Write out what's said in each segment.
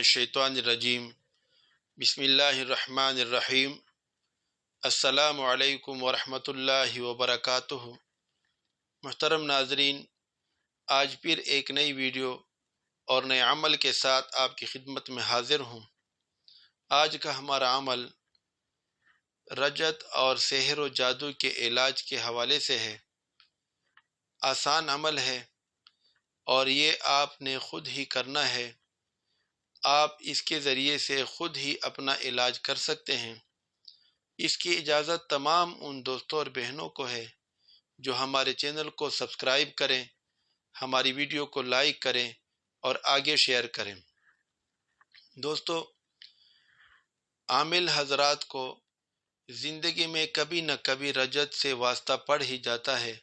मिनश्शैतानिर्रजीम बिस्मिल्लाहिर्रहमानिर्रहीम। अस्सलामु अलैकुम वरहमतुल्लाहि वबरकातुहु। मुहतरम नाजरीन, आज फिर एक नई वीडियो और नए अमल के साथ आपकी खिदमत में हाजिर हूँ। आज का हमारा अमल रजत और सेहर व जादू के इलाज के हवाले से है। आसान अमल है और ये आपने ख़ुद ही करना है। आप इसके ज़रिए से ख़ुद ही अपना इलाज कर सकते हैं। इसकी इजाज़त तमाम उन दोस्तों और बहनों को है जो हमारे चैनल को सब्सक्राइब करें, हमारी वीडियो को लाइक करें और आगे शेयर करें। दोस्तों, आमिल हजरात को ज़िंदगी में कभी न कभी रजत से वास्ता पड़ ही जाता है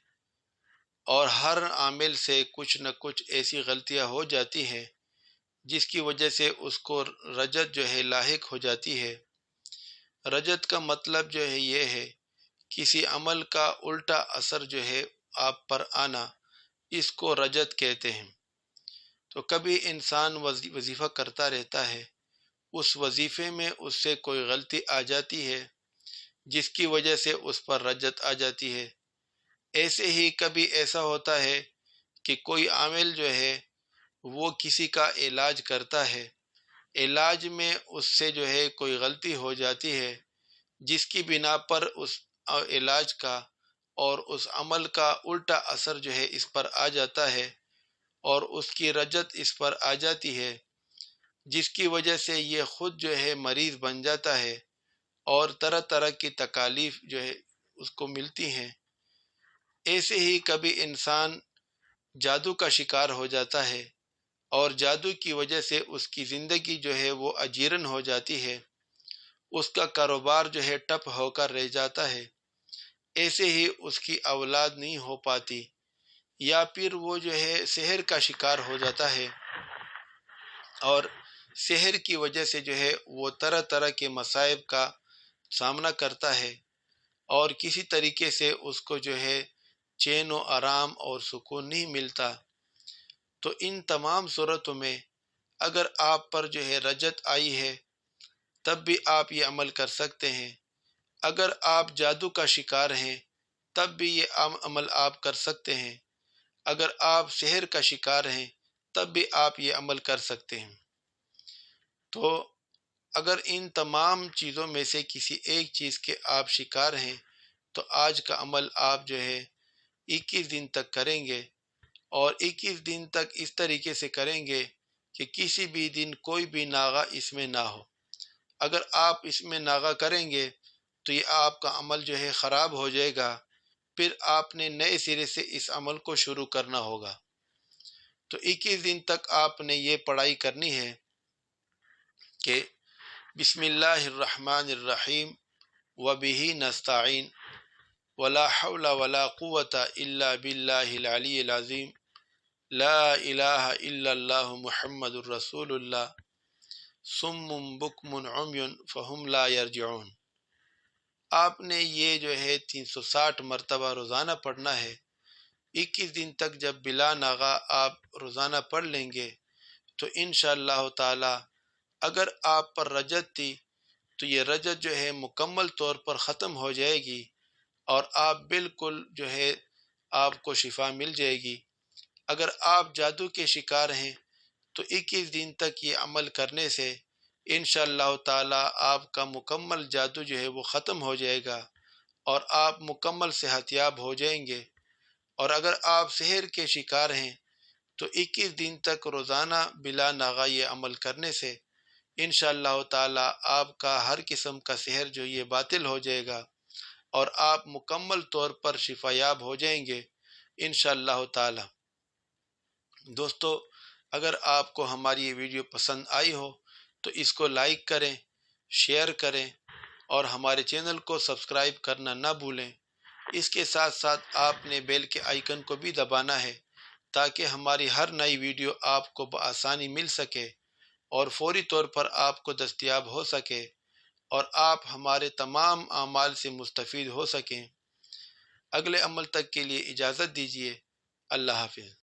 और हर आमिल से कुछ न कुछ ऐसी गलतियां हो जाती हैं जिसकी वजह से उसको रजत जो है लाहिक हो जाती है। रजत का मतलब जो है ये है किसी अमल का उल्टा असर जो है आप पर आना, इसको रजत कहते हैं। तो कभी इंसान वजीफ़ा करता रहता है, उस वजीफ़े में उससे कोई गलती आ जाती है जिसकी वजह से उस पर रजत आ जाती है। ऐसे ही कभी ऐसा होता है कि कोई आमिल जो है वो किसी का इलाज करता है, इलाज में उससे जो है कोई गलती हो जाती है जिसकी बिना पर उस इलाज का और उस अमल का उल्टा असर जो है इस पर आ जाता है और उसकी रजत इस पर आ जाती है, जिसकी वजह से ये ख़ुद जो है मरीज़ बन जाता है और तरह तरह की तकालीफ जो है उसको मिलती हैं। ऐसे ही कभी इंसान जादू का शिकार हो जाता है और जादू की वजह से उसकी ज़िंदगी जो है वो अजीरन हो जाती है, उसका कारोबार जो है ठप होकर रह जाता है। ऐसे ही उसकी औलाद नहीं हो पाती, या फिर वो जो है सेहर का शिकार हो जाता है और सेहर की वजह से जो है वो तरह तरह के मसाइब का सामना करता है और किसी तरीके से उसको जो है चैन व आराम और सुकून नहीं मिलता। तो इन तमाम सूरतों में अगर आप पर जो है रजत आई है तब भी आप ये अमल कर सकते हैं। अगर आप जादू का शिकार हैं तब भी ये अमल आप कर सकते हैं। अगर आप सेहर का शिकार हैं तब भी आप ये अमल कर सकते हैं। तो अगर इन तमाम चीज़ों में से किसी एक चीज़ के आप शिकार हैं तो आज का अमल आप जो है 21 दिन तक करेंगे और 21 दिन तक इस तरीके से करेंगे कि किसी भी दिन कोई भी नागा इसमें ना हो। अगर आप इसमें नागा करेंगे तो ये आपका अमल जो है ख़राब हो जाएगा, फिर आपने नए सिरे से इस अमल को शुरू करना होगा। तो 21 दिन तक आपने ये पढ़ाई करनी है कि बिस्मिल्लाहिर्रहमानिर्रहीम व बिही नस्ताईन वला हौला वला कुव्वता इल्ला बिल्लाहिल अलिय्यिल अज़ीम ला इलाहा इल्लल्लाहु मुहम्मदुर रसूलुल्लाह सुम्मुम बुक्मुन उम्युन फहुम ला यरजिऊन। आपने ये जो है 360 मरतबा रोज़ाना पढ़ना है। 21 दिन तक जब बिला नागा आप रोज़ाना पढ़ लेंगे तो इंशाअल्लाह ताला अगर आप पर रजत थी तो ये रजत जो है मुकम्मल तौर पर ख़त्म हो जाएगी और आप बिल्कुल जो है आपको शिफा मिल जाएगी। अगर आप जादू के शिकार हैं तो 21 दिन तक ये अमल करने से इंशाअल्लाह ताला आपका मुकम्मल जादू जो है वो ख़त्म हो जाएगा और आप मुकम्मल सेहतयाब हो जाएंगे। और अगर आप सेहर के शिकार हैं तो 21 दिन तक रोज़ाना बिला नागा ये अमल करने से इंशाअल्लाह ताला आपका हर किस्म का सेहर जो ये बातिल हो जाएगा और आप मुकम्मल तौर पर शिफायाब हो जाएंगे इंशाअल्लाह ताला। दोस्तों, अगर आपको हमारी ये वीडियो पसंद आई हो तो इसको लाइक करें, शेयर करें और हमारे चैनल को सब्सक्राइब करना ना भूलें। इसके साथ साथ आपने बेल के आइकन को भी दबाना है ताकि हमारी हर नई वीडियो आपको बआसानी मिल सके और फौरी तौर पर आपको दस्तयाब हो सके और आप हमारे तमाम आमाल से मुस्तफ़ीद हो सकें। अगले अमल तक के लिए इजाज़त दीजिए। अल्लाह हाफ़िज़।